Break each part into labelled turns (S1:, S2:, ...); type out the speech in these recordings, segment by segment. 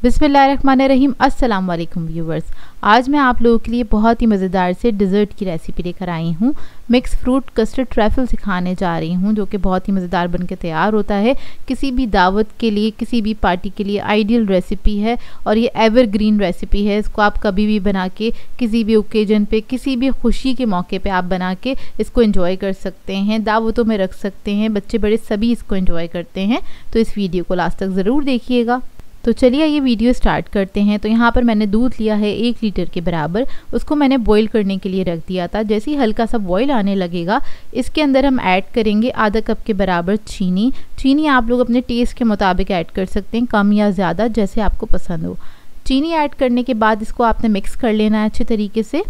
S1: बिस्मिल्लाहिर्रहमानिर्रहीम। अस्सलाम वालेकुम व्यूवर्स। आज मैं आप लोगों के लिए बहुत ही मज़ेदार से डिज़र्ट की रेसिपी लेकर आई हूँ। मिक्स फ्रूट कस्टर्ड ट्रैफल सिखाने जा रही हूँ, जो कि बहुत ही मज़ेदार बनके तैयार होता है। किसी भी दावत के लिए, किसी भी पार्टी के लिए आइडियल रेसिपी है और ये एवरग्रीन रेसिपी है। इसको आप कभी भी बना के किसी भी ओकेजन पे, किसी भी खुशी के मौके पे आप बना के इसको एंजॉय कर सकते हैं, दावतों में रख सकते हैं। बच्चे बड़े सभी इसको एंजॉय करते हैं। तो इस वीडियो को लास्ट तक ज़रूर देखिएगा। तो चलिए ये वीडियो स्टार्ट करते हैं। तो यहाँ पर मैंने दूध लिया है 1 लीटर के बराबर। उसको मैंने बॉईल करने के लिए रख दिया था। जैसे ही हल्का सा बॉईल आने लगेगा, इसके अंदर हम ऐड करेंगे आधा कप के बराबर चीनी। चीनी आप लोग अपने टेस्ट के मुताबिक ऐड कर सकते हैं, कम या ज़्यादा जैसे आपको पसंद हो। चीनी ऐड करने के बाद इसको आपने मिक्स कर लेना है अच्छे तरीके से।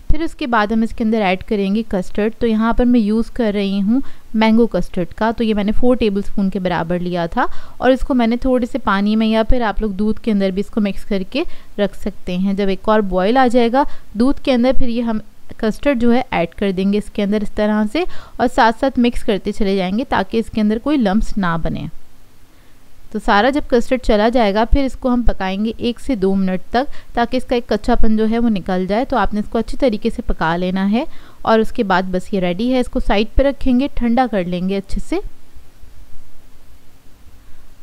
S1: फिर उसके बाद हम इसके अंदर ऐड करेंगे कस्टर्ड। तो यहाँ पर मैं यूज़ कर रही हूँ मैंगो कस्टर्ड का। तो ये मैंने 4 टेबलस्पून के बराबर लिया था और इसको मैंने थोड़े से पानी में या फिर आप लोग दूध के अंदर भी इसको मिक्स करके रख सकते हैं। जब एक और बॉयल आ जाएगा दूध के अंदर, फिर ये हम कस्टर्ड जो है ऐड कर देंगे इसके अंदर इस तरह से, और साथ साथ मिक्स करते चले जाएंगे ताकि इसके अंदर कोई लम्स ना बने। तो सारा जब कस्टर्ड चला जाएगा, फिर इसको हम पकाएंगे 1 से 2 मिनट तक, ताकि इसका एक कच्चापन जो है वो निकल जाए। तो आपने इसको अच्छी तरीके से पका लेना है और उसके बाद बस ये रेडी है। इसको साइड पे रखेंगे, ठंडा कर लेंगे अच्छे से।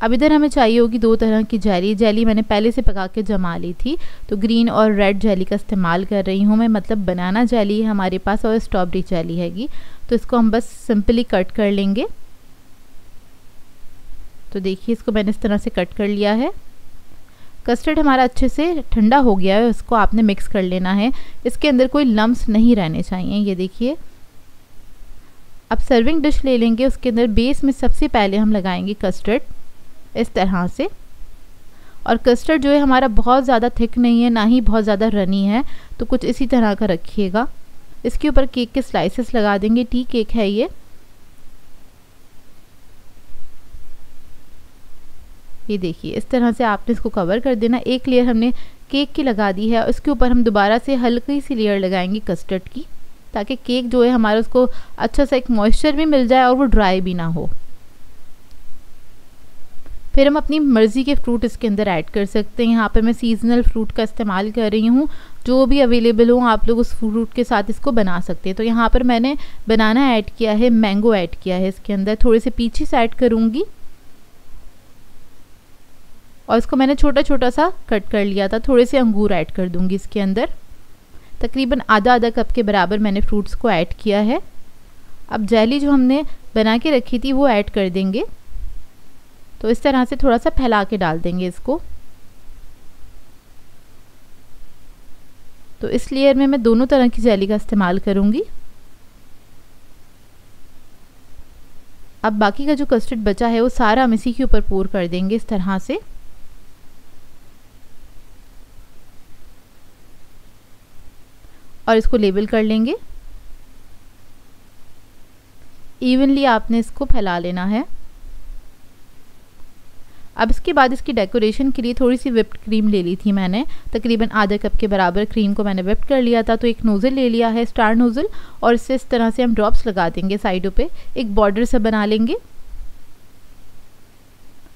S1: अब इधर हमें चाहिए होगी 2 तरह की जेली। जेली मैंने पहले से पका के जमा ली थी। तो ग्रीन और रेड जेली का इस्तेमाल कर रही हूँ मैं, मतलब बनाना जेली है हमारे पास और स्ट्रॉबेरी जेली हैगी। तो इसको हम बस सिंपली कट कर लेंगे। तो देखिए इसको मैंने इस तरह से कट कर लिया है। कस्टर्ड हमारा अच्छे से ठंडा हो गया है, इसको आपने मिक्स कर लेना है। इसके अंदर कोई लम्स नहीं रहने चाहिए। ये देखिए, अब सर्विंग डिश ले लेंगे। उसके अंदर बेस में सबसे पहले हम लगाएंगे कस्टर्ड इस तरह से। और कस्टर्ड जो है हमारा बहुत ज़्यादा थिक नहीं है, ना ही बहुत ज़्यादा रनी है, तो कुछ इसी तरह का रखिएगा। इसके ऊपर केक के स्लाइसेस लगा देंगे। टी केक है ये देखिए इस तरह से आपने इसको कवर कर देना। एक लेयर हमने केक की लगा दी है, उसके ऊपर हम दोबारा से हल्की सी लेयर लगाएंगे कस्टर्ड की, ताकि केक जो है हमारा उसको अच्छा सा एक मॉइस्चर भी मिल जाए और वो ड्राई भी ना हो। फिर हम अपनी मर्ज़ी के फ्रूट इसके अंदर ऐड कर सकते हैं। यहाँ पर मैं सीजनल फ्रूट का इस्तेमाल कर रही हूँ, जो भी अवेलेबल हो आप लोग उस फ्रूट के साथ इसको बना सकते हैं। तो यहाँ पर मैंने बनाना ऐड किया है, मैंगो ऐड किया है इसके अंदर। थोड़े से पीछे से ऐड करूँगी और इसको मैंने छोटा छोटा सा कट कर लिया था। थोड़े से अंगूर ऐड कर दूंगी इसके अंदर। तकरीबन आधा कप के बराबर मैंने फ्रूट्स को ऐड किया है। अब जेली जो हमने बना के रखी थी वो ऐड कर देंगे। तो इस तरह से थोड़ा सा फैला के डाल देंगे इसको। तो इस लेयर में मैं दोनों तरह की जेली का इस्तेमाल करूंगी। अब बाकी का जो कस्टर्ड बचा है वो सारा हम इसी के ऊपर पोर कर देंगे इस तरह से। और इसको लेबल कर लेंगे। इवनली आपने इसको फैला लेना है। अब इसके बाद इसकी डेकोरेशन के लिए थोड़ी सी व्हिप्ड क्रीम ले ली थी मैंने। तकरीबन आधा कप के बराबर क्रीम को मैंने व्हिप कर लिया था। तो एक नोज़ल ले लिया है, स्टार नोज़ल, और इससे इस तरह से हम ड्रॉप्स लगा देंगे साइडों पे। एक बॉर्डर सा बना लेंगे,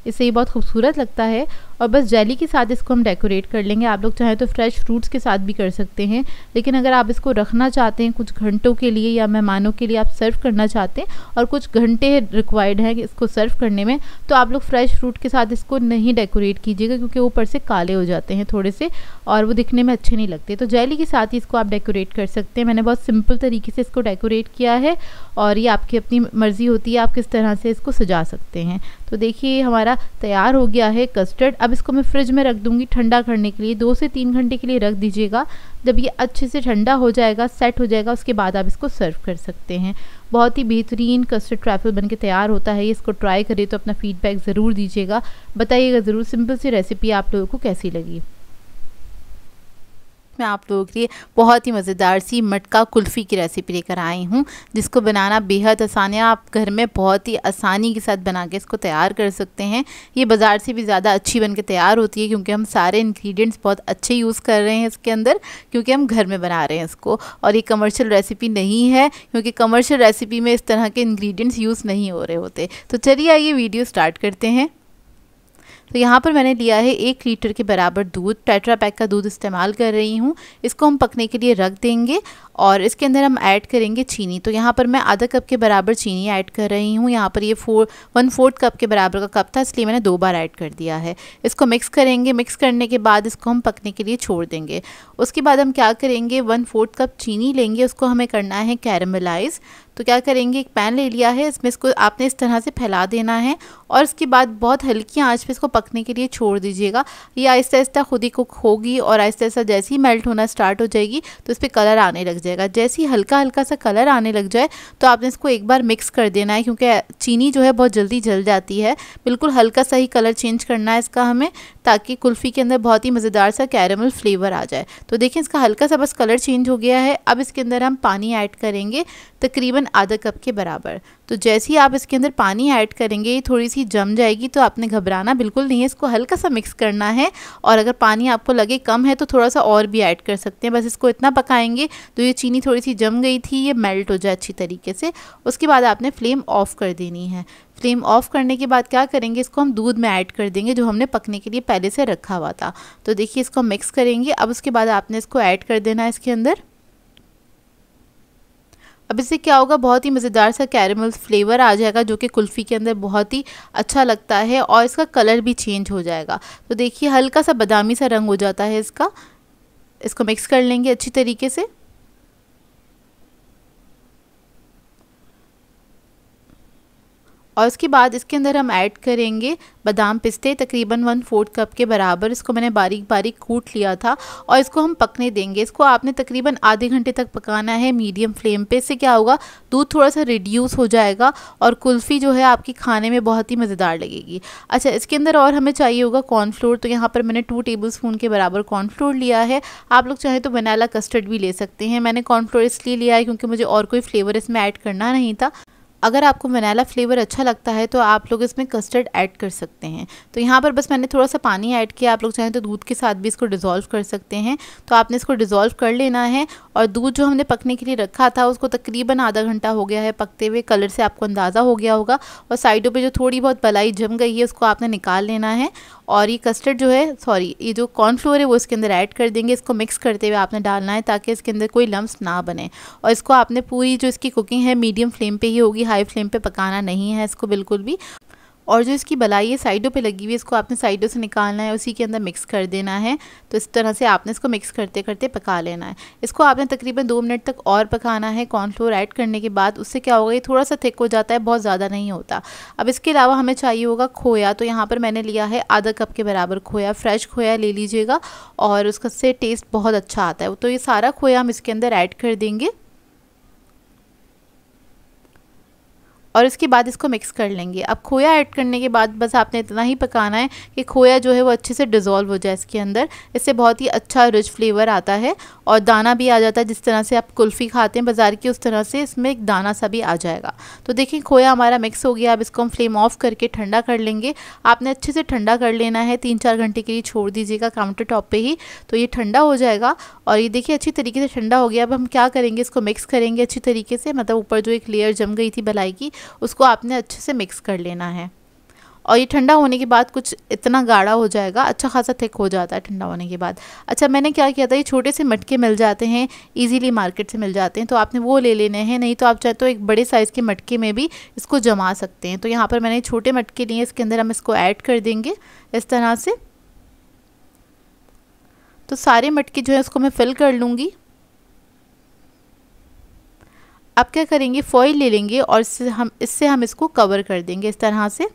S1: इससे ये बहुत खूबसूरत लगता है। और बस जेली के साथ इसको हम डेकोरेट कर लेंगे। आप लोग चाहें तो फ्रेश फ्रूट्स के साथ भी कर सकते हैं, लेकिन अगर आप इसको रखना चाहते हैं कुछ घंटों के लिए या मेहमानों के लिए आप सर्व करना चाहते हैं और कुछ घंटे रिक्वायर्ड हैं इसको सर्व करने में, तो आप लोग फ्रेश फ्रूट के साथ इसको नहीं डेकोरेट कीजिएगा, क्योंकि ऊपर से काले हो जाते हैं थोड़े से और वो दिखने में अच्छे नहीं लगते। तो जेली के साथ ही इसको आप डेकोरेट कर सकते हैं। मैंने बहुत सिंपल तरीके से इसको डेकोरेट किया है और ये आपकी अपनी मर्ज़ी होती है आप किस तरह से इसको सजा सकते हैं। तो देखिए हमारा तैयार हो गया है कस्टर्ड। अब इसको मैं फ्रिज में रख दूंगी ठंडा करने के लिए। 2 से 3 घंटे के लिए रख दीजिएगा। जब ये अच्छे से ठंडा हो जाएगा, सेट हो जाएगा, उसके बाद आप इसको सर्व कर सकते हैं। बहुत ही बेहतरीन कस्टर्ड ट्रैफल बनके तैयार होता है। इसको ट्राई करिए तो अपना फीडबैक ज़रूर दीजिएगा, बताइएगा ज़रूर सिंपल सी रेसिपी आप लोगों को कैसी लगी। मैं आप लोगों के लिए बहुत ही मज़ेदार सी मटका कुल्फ़ी की रेसिपी लेकर आई हूँ, जिसको बनाना बेहद आसान है। आप घर में बहुत ही आसानी के साथ बना के इसको तैयार कर सकते हैं। ये बाज़ार से भी ज़्यादा अच्छी बन के तैयार होती है, क्योंकि हम सारे इंग्रेडिएंट्स बहुत अच्छे यूज़ कर रहे हैं इसके अंदर, क्योंकि हम घर में बना रहे हैं इसको। और ये कमर्शियल रेसिपी नहीं है, क्योंकि कमर्शियल रेसिपी में इस तरह के इंग्रेडिएंट्स यूज़ नहीं हो रहे होते। तो चलिए आइए वीडियो स्टार्ट करते हैं। तो यहाँ पर मैंने लिया है 1 लीटर के बराबर दूध, टेट्रा पैक का दूध इस्तेमाल कर रही हूँ। इसको हम पकने के लिए रख देंगे और इसके अंदर हम ऐड करेंगे चीनी। तो यहाँ पर मैं आधा कप के बराबर चीनी ऐड कर रही हूँ। यहाँ पर ये 1/4 कप के बराबर का कप था, इसलिए मैंने 2 बार ऐड कर दिया है। इसको मिक्स करेंगे। मिक्स करने के बाद इसको हम पकने के लिए छोड़ देंगे। उसके बाद हम क्या करेंगे, 1/4 कप चीनी लेंगे, उसको हमें करना है कैरेमलाइज। तो क्या करेंगे, एक पैन ले लिया है, इसमें इसको आपने इस तरह से फैला देना है और इसके बाद बहुत हल्की आंच पे इसको पकने के लिए छोड़ दीजिएगा। ये आहिस्ता आहिस्ता खुद ही कुक होगी और आहिस्ता आहिस्ता जैसे ही मेल्ट होना स्टार्ट हो जाएगी तो इस पर कलर आने लग जाएगा। जैसे ही हल्का हल्का सा कलर आने लग जाए तो आपने इसको एक बार मिक्स कर देना है, क्योंकि चीनी जो है बहुत जल्दी जल जाती है। बिल्कुल हल्का सा ही कलर चेंज करना है इसका हमें, ताकि कुल्फ़ी के अंदर बहुत ही मज़ेदार सा कैरेमल फ्लेवर आ जाए। तो देखिए इसका हल्का सा बस कलर चेंज हो गया है। अब इसके अंदर हम पानी ऐड करेंगे, तकरीबन आधा कप के बराबर। तो जैसे ही आप इसके अंदर पानी ऐड करेंगे ये थोड़ी सी जम जाएगी, तो आपने घबराना बिल्कुल नहीं है, इसको हल्का सा मिक्स करना है। और अगर पानी आपको लगे कम है तो थोड़ा सा और भी ऐड कर सकते हैं। बस इसको इतना पकाएंगे तो ये चीनी थोड़ी सी जम गई थी, ये मेल्ट हो जाए अच्छी तरीके से। उसके बाद आपने फ्लेम ऑफ कर देनी है। फ्लेम ऑफ करने के बाद क्या करेंगे, इसको हम दूध में ऐड कर देंगे जो हमने पकने के लिए पहले से रखा हुआ था। तो देखिए इसको मिक्स करेंगे। अब उसके बाद आपने इसको ऐड कर देना है इसके अंदर। अब इससे क्या होगा, बहुत ही मज़ेदार सा कैरेमल फ्लेवर आ जाएगा जो कि कुल्फ़ी के अंदर बहुत ही अच्छा लगता है और इसका कलर भी चेंज हो जाएगा। तो देखिए हल्का सा बादामी सा रंग हो जाता है इसका। इसको मिक्स कर लेंगे अच्छी तरीके से। और उसके बाद इसके अंदर हम ऐड करेंगे बादाम पिस्ते, तकरीबन 1/4 कप के बराबर। इसको मैंने बारीक बारीक कूट लिया था और इसको हम पकने देंगे। इसको आपने तकरीबन आधे घंटे तक पकाना है मीडियम फ्लेम पे। इससे क्या होगा, दूध थोड़ा सा रिड्यूस हो जाएगा और कुल्फ़ी जो है आपकी खाने में बहुत ही मज़ेदार लगेगी। अच्छा, इसके अंदर और हमें चाहिए होगा कॉर्नफ्लोर। तो यहाँ पर मैंने 2 टेबलस्पून के बराबर कॉर्नफ्लोर लिया है। आप लोग चाहें तो वनीला कस्टर्ड भी ले सकते हैं। मैंने कॉर्नफ्लोर इसलिए लिया है क्योंकि मुझे और कोई फ्लेवर इसमें ऐड करना नहीं था। अगर आपको वनीला फ्लेवर अच्छा लगता है तो आप लोग इसमें कस्टर्ड ऐड कर सकते हैं। तो यहाँ पर बस मैंने थोड़ा सा पानी ऐड किया। आप लोग चाहें तो दूध के साथ भी इसको डिज़ोल्व कर सकते हैं। तो आपने इसको डिज़ोल्व कर लेना है। और दूध जो हमने पकने के लिए रखा था उसको तकरीबन आधा घंटा हो गया है पकते हुए। कलर से आपको अंदाज़ा हो गया होगा। और साइडों पे जो थोड़ी बहुत मलाई जम गई है उसको आपने निकाल लेना है। और ये कस्टर्ड जो है, सॉरी, ये जो कॉर्नफ्लोर है वो इसके अंदर ऐड कर देंगे। इसको मिक्स करते हुए आपने डालना है ताकि इसके अंदर कोई लम्स ना बने। और इसको आपने पूरी जो इसकी कुकिंग है मीडियम फ्लेम पे ही होगी, हाई फ्लेम पे पकाना नहीं है इसको बिल्कुल भी। और जो इसकी बलाई है साइडों पे लगी हुई है, इसको आपने साइडों से निकालना है, उसी के अंदर मिक्स कर देना है। तो इस तरह से आपने इसको मिक्स करते करते पका लेना है। इसको आपने तकरीबन 2 मिनट तक और पकाना है कॉर्नफ्लोर ऐड करने के बाद। उससे क्या होगा, ये थोड़ा सा थिक हो जाता है, बहुत ज़्यादा नहीं होता। अब इसके अलावा हमें चाहिए होगा खोया। तो यहाँ पर मैंने लिया है आधा कप के बराबर खोया। फ्रेश खोया ले लीजिएगा और उसका से टेस्ट बहुत अच्छा आता है। तो ये सारा खोया हम इसके अंदर ऐड कर देंगे और इसके बाद इसको मिक्स कर लेंगे। अब खोया ऐड करने के बाद बस आपने इतना ही पकाना है कि खोया जो है वो अच्छे से डिज़ोल्व हो जाए इसके अंदर। इससे बहुत ही अच्छा रिच फ्लेवर आता है और दाना भी आ जाता है। जिस तरह से आप कुल्फ़ी खाते हैं बाज़ार की, उस तरह से इसमें एक दाना सा भी आ जाएगा। तो देखिए खोया हमारा मिक्स हो गया। अब इसको हम फ्लेम ऑफ करके ठंडा कर लेंगे। आपने अच्छे से ठंडा कर लेना है, 3-4 घंटे के लिए छोड़ दीजिएगा काउंटर टॉप पे ही, तो ये ठंडा हो जाएगा। और ये देखिए अच्छी तरीके से ठंडा हो गया। अब हम क्या करेंगे, इसको मिक्स करेंगे अच्छी तरीके से। मतलब ऊपर जो एक लेयर जम गई थी मलाई की, उसको आपने अच्छे से मिक्स कर लेना है। और ये ठंडा होने के बाद कुछ इतना गाढ़ा हो जाएगा, अच्छा खासा थिक हो जाता है ठंडा होने के बाद। अच्छा, मैंने क्या किया था, ये छोटे से मटके मिल जाते हैं इजीली, मार्केट से मिल जाते हैं, तो आपने वो ले लेने हैं। नहीं तो आप चाहे तो एक बड़े साइज़ के मटके में भी इसको जमा सकते हैं। तो यहाँ पर मैंने छोटे मटके लिए, इसके अंदर हम इसको ऐड कर देंगे इस तरह से। तो सारे मटके जो है उसको मैं फिल कर लूँगी। अब क्या करेंगे, फॉइल ले लेंगे और इससे हम इसको कवर कर देंगे इस तरह से।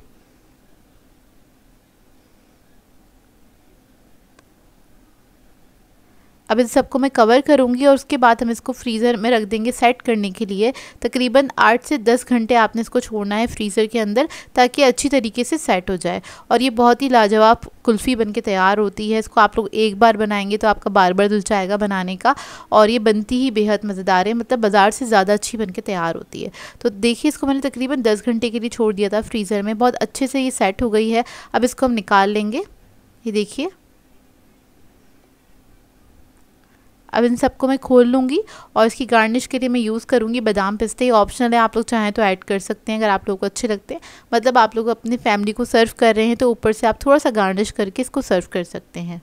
S1: अब इन सबको मैं कवर करूँगी और उसके बाद हम इसको फ्रीज़र में रख देंगे सेट करने के लिए। तकरीबन 8 से 10 घंटे आपने इसको छोड़ना है फ्रीज़र के अंदर, ताकि अच्छी तरीके से सेट हो जाए। और ये बहुत ही लाजवाब कुल्फ़ी बनके तैयार होती है। इसको आप लोग एक बार बनाएंगे तो आपका बार बार दिल चाहेगा बनाने का। और ये बनती ही बेहद मज़ेदार है, मतलब बाज़ार से ज़्यादा अच्छी बनके तैयार होती है। तो देखिए इसको मैंने तकरीबन 10 घंटे के लिए छोड़ दिया था फ्रीज़र में, बहुत अच्छे से ये सेट हो गई है। अब इसको हम निकाल लेंगे। ये देखिए अब इन सबको मैं खोल लूँगी और इसकी गार्निश के लिए मैं यूज़ करूँगी बादाम पिस्ते। ऑप्शनल है, आप लोग चाहें तो ऐड कर सकते हैं अगर आप लोगों को अच्छे लगते हैं। मतलब आप लोग अपनी फैमिली को सर्व कर रहे हैं तो ऊपर से आप थोड़ा सा गार्निश करके इसको सर्व कर सकते हैं।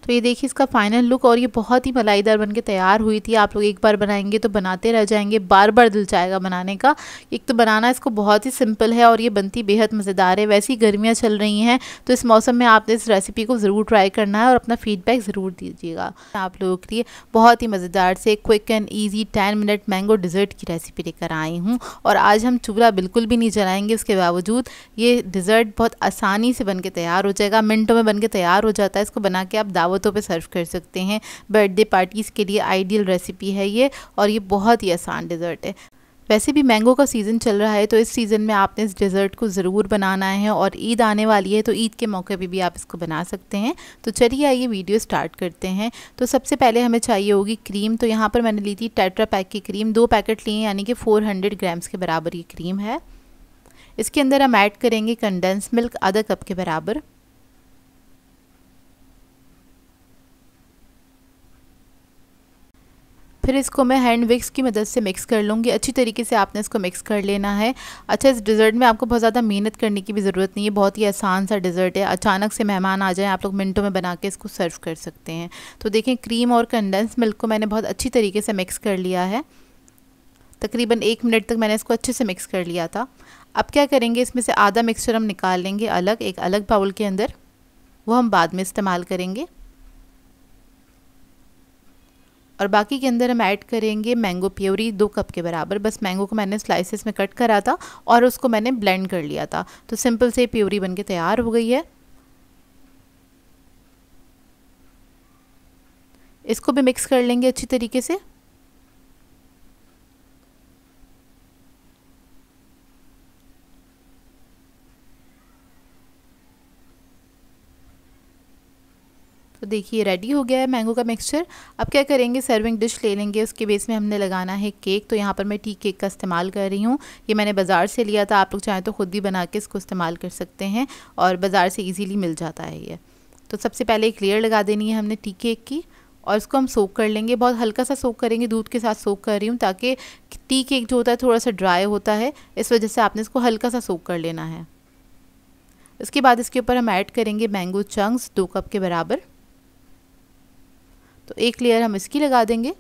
S1: तो ये देखिए इसका फाइनल लुक, और ये बहुत ही मलाईदार बनके तैयार हुई थी। आप लोग एक बार बनाएंगे तो बनाते रह जाएंगे, बार बार दिल चाहेगा बनाने का। एक तो बनाना इसको बहुत ही सिंपल है और ये बनती बेहद मज़ेदार है। वैसे ही गर्मियाँ चल रही हैं तो इस मौसम में आपने इस रेसिपी को ज़रूर ट्राई करना है और अपना फीडबैक ज़रूर दीजिएगा। आप लोगों के लिए बहुत ही मज़ेदार से quick and easy 10 minute mango dessert की रेसिपी लेकर आई हूँ। और आज हम चूल्हा बिल्कुल भी नहीं जलाएंगे, उसके बावजूद ये डिज़र्ट बहुत आसानी से बन के तैयार हो जाएगा, मिनटों में बन के तैयार हो जाता है। इसको बना के आप दावतों पे सर्व कर सकते हैं। बर्थडे पार्टीज़ के लिए आइडियल रेसिपी है ये, और ये बहुत ही आसान डिज़र्ट है। वैसे भी मैंगो का सीज़न चल रहा है तो इस सीज़न में आपने इस डिज़र्ट को ज़रूर बनाना है, और ईद आने वाली है तो ईद के मौके पे भी आप इसको बना सकते हैं। तो चलिए आइए वीडियो स्टार्ट करते हैं। तो सबसे पहले हमें चाहिए होगी क्रीम। तो यहाँ पर मैंने ली थी टेट्रा पैक की क्रीम, 2 पैकेट लिए, यानी कि 400 ग्राम्स के बराबर ये क्रीम है। इसके अंदर हम ऐड करेंगे कंडेंस मिल्क आधा कप के बराबर। फिर इसको मैं हैंड विक्स की मदद से मिक्स कर लूँगी। अच्छी तरीके से आपने इसको मिक्स कर लेना है। अच्छा, इस डिज़र्ट में आपको बहुत ज़्यादा मेहनत करने की भी ज़रूरत नहीं है, बहुत ही आसान सा डिज़र्ट है। अचानक से मेहमान आ जाएं, आप लोग मिनटों में बना के इसको सर्व कर सकते हैं। तो देखें, क्रीम और कंडेंस मिल्क को मैंने बहुत अच्छी तरीके से मिक्स कर लिया है। तकरीबन 1 मिनट तक मैंने इसको अच्छे से मिक्स कर लिया था। अब क्या करेंगे, इसमें से आधा मिक्सचर हम निकाल लेंगे अलग, एक अलग बाउल के अंदर, वो हम बाद में इस्तेमाल करेंगे। और बाकी के अंदर हम ऐड करेंगे मैंगो प्योरी 2 कप के बराबर। बस मैंगो को मैंने स्लाइसेस में कट करा था और उसको मैंने ब्लेंड कर लिया था, तो सिंपल से प्योरी बनके तैयार हो गई है। इसको भी मिक्स कर लेंगे अच्छी तरीके से। तो देखिए रेडी हो गया है मैंगो का मिक्सचर। अब क्या करेंगे, सर्विंग डिश ले लेंगे, उसके बेस में हमने लगाना है केक। तो यहाँ पर मैं टी केक का इस्तेमाल कर रही हूँ। ये मैंने बाज़ार से लिया था, आप लोग चाहें तो ख़ुद भी बना के इसको इस्तेमाल कर सकते हैं, और बाज़ार से इजीली मिल जाता है ये। तो सबसे पहले एक लेयर लगा देनी है हमने टी केक की, और इसको हम सोक कर लेंगे। बहुत हल्का सा सोक करेंगे, दूध के साथ सोक कर रही हूँ, ताकि टी केक जो होता है थोड़ा सा ड्राई होता है, इस वजह से आपने इसको हल्का सा सोक कर लेना है। इसके बाद इसके ऊपर हम ऐड करेंगे मैंगो चंक्स 2 कप के बराबर। तो एक लेयर हम इसकी लगा देंगे।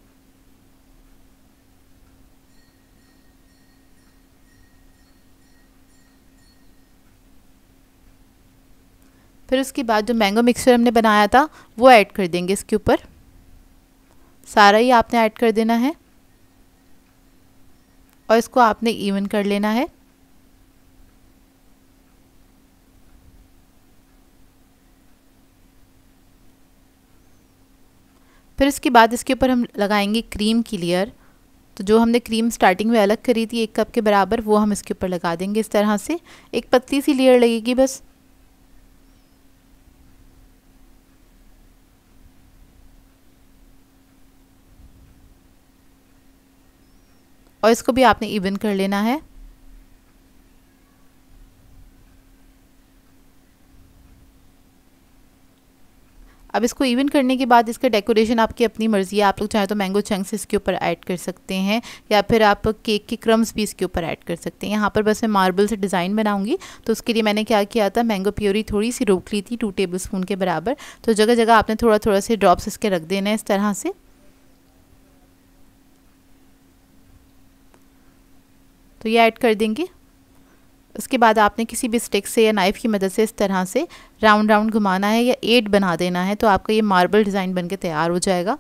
S1: फिर उसके बाद जो मैंगो मिक्सचर हमने बनाया था वो ऐड कर देंगे इसके ऊपर। सारा ही आपने ऐड कर देना है और इसको आपने इवन कर लेना है। फिर इसके बाद इसके ऊपर हम लगाएंगे क्रीम की लेयर। तो जो हमने क्रीम स्टार्टिंग में अलग करी थी 1 कप के बराबर, वो हम इसके ऊपर लगा देंगे। इस तरह से एक पतली सी लेयर लगेगी बस। और इसको भी आपने इवन कर लेना है। अब इसको इवन करने के बाद इसका डेकोरेशन आपकी अपनी मर्ज़ी है। आप लोग चाहे तो मैंगो चंक्स इसके ऊपर ऐड कर सकते हैं, या फिर आप केक के क्रम्स भी इसके ऊपर ऐड कर सकते हैं। यहाँ पर बस मैं मार्बल से डिज़ाइन बनाऊंगी, तो उसके लिए मैंने क्या किया था, मैंगो प्योरी थोड़ी सी रोक ली थी 2 टेबलस्पून के बराबर। तो जगह जगह आपने थोड़ा थोड़ा से ड्रॉप्स इसके रख देना है इस तरह से। तो ये ऐड कर देंगे। उसके बाद आपने किसी भी स्टिक से या नाइफ़ की मदद से इस तरह से राउंड राउंड घुमाना है या 8 बना देना है, तो आपका ये मार्बल डिज़ाइन बनके तैयार हो जाएगा।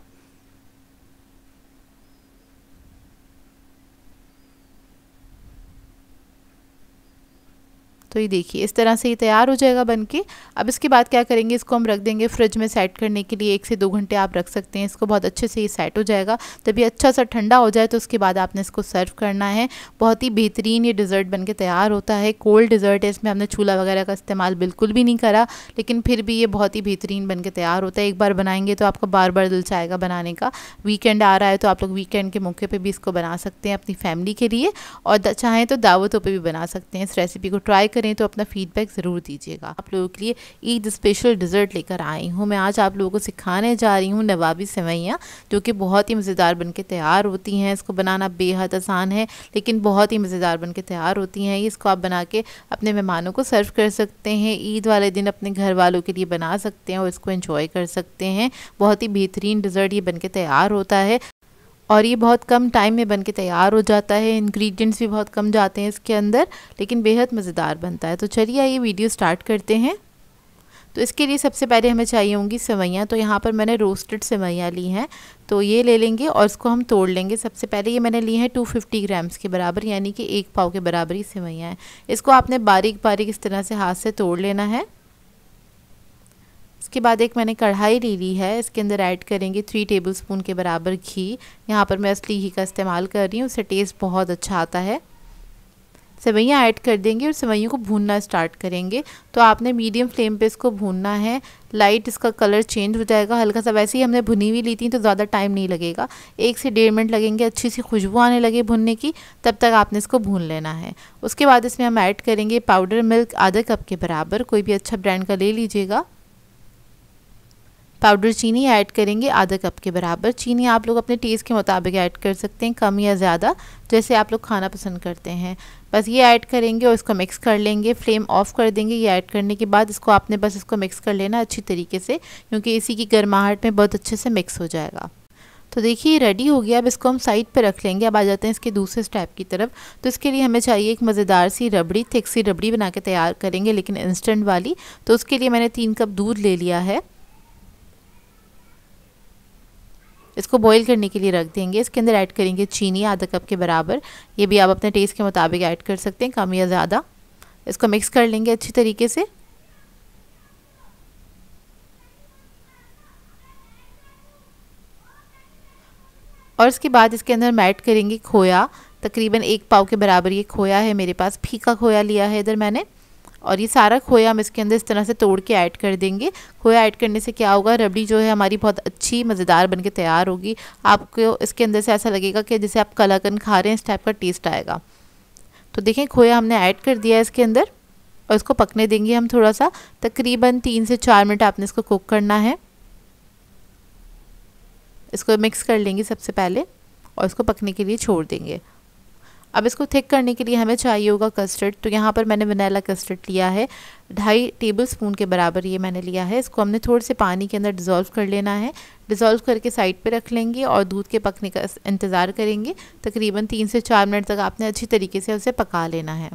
S1: तो ये देखिए इस तरह से ये तैयार हो जाएगा बनके। अब इसके बाद क्या करेंगे, इसको हम रख देंगे फ्रिज में सेट करने के लिए। 1 से 2 घंटे आप रख सकते हैं इसको, बहुत अच्छे से ये सेट हो जाएगा। तभी अच्छा सा ठंडा हो जाए तो उसके बाद आपने इसको सर्व करना है। बहुत ही बेहतरीन ये डिज़र्ट बनके तैयार होता है। कोल्ड डिज़र्ट है, इसमें हमने चूल्हा वगैरह का इस्तेमाल बिल्कुल भी नहीं करा, लेकिन फिर भी ये बहुत ही बेहतरीन बनके तैयार होता है। एक बार बनाएंगे तो आपका बार बार दिल चाहेगा बनाने का। वीकेंड आ रहा है तो आप लोग वीकेंड के मौके पर भी इसको बना सकते हैं अपनी फैमिली के लिए, और चाहें तो दावतों पर भी बना सकते हैं। इस रेसिपी को ट्राई करें तो अपना फीडबैक ज़रूर दीजिएगा। आप लोगों के लिए ईद स्पेशल डिज़र्ट लेकर आई हूँ। मैं आज आप लोगों को सिखाने जा रही हूँ नवाबी सेवइयाँ, जो कि बहुत ही मज़ेदार बनके तैयार होती हैं। इसको बनाना बेहद आसान है लेकिन बहुत ही मज़ेदार बनके तैयार होती हैं। इसको आप बना के अपने मेहमानों को सर्व कर सकते हैं। ईद वाले दिन अपने घर वालों के लिए बना सकते हैं और इसको एंजॉय कर सकते हैं। बहुत ही बेहतरीन डिज़र्ट ये बनके तैयार होता है और ये बहुत कम टाइम में बनके तैयार हो जाता है। इंग्रेडिएंट्स भी बहुत कम जाते हैं इसके अंदर, लेकिन बेहद मज़ेदार बनता है। तो चलिए ये वीडियो स्टार्ट करते हैं। तो इसके लिए सबसे पहले हमें चाहिए होंगी सेवइयाँ। तो यहाँ पर मैंने रोस्टेड सेवइयाँ ली हैं, तो ये ले लेंगे और इसको हम तोड़ लेंगे। सबसे पहले ये मैंने ली हैं 250 ग्राम्स के बराबर, यानी कि 1 पाव के बराबर ही सेवइयाँ हैं। इसको आपने बारीक बारीक इस तरह से हाथ से तोड़ लेना है। इसके बाद एक मैंने कढ़ाई ले ली है, इसके अंदर ऐड करेंगे 3 टेबलस्पून के बराबर घी। यहाँ पर मैं असली घी का इस्तेमाल कर रही हूँ, उससे टेस्ट बहुत अच्छा आता है। सेवइयाँ ऐड कर देंगे और सेवइयों को भूनना स्टार्ट करेंगे। तो आपने मीडियम फ्लेम पे इसको भूनना है। लाइट इसका कलर चेंज हो जाएगा हल्का सा। वैसे ही हमने भुनी हुई ली थी तो ज़्यादा टाइम नहीं लगेगा, 1 से 1.5 मिनट लगेंगे। अच्छी सी खुशबू आने लगे भुनने की, तब तक आपने इसको भून लेना है। उसके बाद इसमें हम ऐड करेंगे पाउडर मिल्क आधा कप के बराबर, कोई भी अच्छा ब्रांड का ले लीजिएगा। पाउडर चीनी ऐड करेंगे आधा कप के बराबर। चीनी आप लोग अपने टेस्ट के मुताबिक ऐड कर सकते हैं, कम या ज़्यादा, जैसे आप लोग खाना पसंद करते हैं। बस ये ऐड करेंगे और इसको मिक्स कर लेंगे। फ्लेम ऑफ कर देंगे। ये ऐड करने के बाद इसको आपने बस इसको मिक्स कर लेना अच्छी तरीके से, क्योंकि इसी की गर्माहट में बहुत अच्छे से मिक्स हो जाएगा। तो देखिए रेडी हो गया। अब इसको हम साइड पे रख लेंगे। अब आ जाते हैं इसके दूसरे स्टेप की तरफ। तो इसके लिए हमें चाहिए एक मज़ेदार सी रबड़ी, थिक सी रबड़ी बना के तैयार करेंगे, लेकिन इंस्टेंट वाली। तो उसके लिए मैंने 3 कप दूध ले लिया है, इसको बॉईल करने के लिए रख देंगे। इसके अंदर ऐड करेंगे चीनी आधा कप के बराबर। ये भी आप अपने टेस्ट के मुताबिक ऐड कर सकते हैं, कम या ज़्यादा। इसको मिक्स कर लेंगे अच्छी तरीके से। और इसके बाद इसके अंदर हम ऐड करेंगे खोया, तकरीबन 1 पाव के बराबर ये खोया है मेरे पास। फीका खोया लिया है इधर मैंने, और ये सारा खोया हम इसके अंदर इस तरह से तोड़ के ऐड कर देंगे। खोया ऐड करने से क्या होगा, रबड़ी जो है हमारी बहुत अच्छी मज़ेदार बनके तैयार होगी। आपको इसके अंदर से ऐसा लगेगा कि जैसे आप कलाकंद खा रहे हैं, इस टाइप का टेस्ट आएगा। तो देखें खोया हमने ऐड कर दिया है इसके अंदर, और इसको पकने देंगे हम थोड़ा सा। तकरीबन 3 से 4 मिनट आपने इसको कुक करना है। इसको मिक्स कर लेंगे सबसे पहले और इसको पकने के लिए छोड़ देंगे। अब इसको थिक करने के लिए हमें चाहिए होगा कस्टर्ड। तो यहाँ पर मैंने वनीला कस्टर्ड लिया है, 2.5 टेबलस्पून के बराबर ये मैंने लिया है। इसको हमने थोड़े से पानी के अंदर डिज़ोल्व कर लेना है। डिज़ोल्व करके साइड पे रख लेंगे और दूध के पकने का इंतज़ार करेंगे। तकरीबन 3 से 4 मिनट तक आपने अच्छी तरीके से उसे पका लेना है।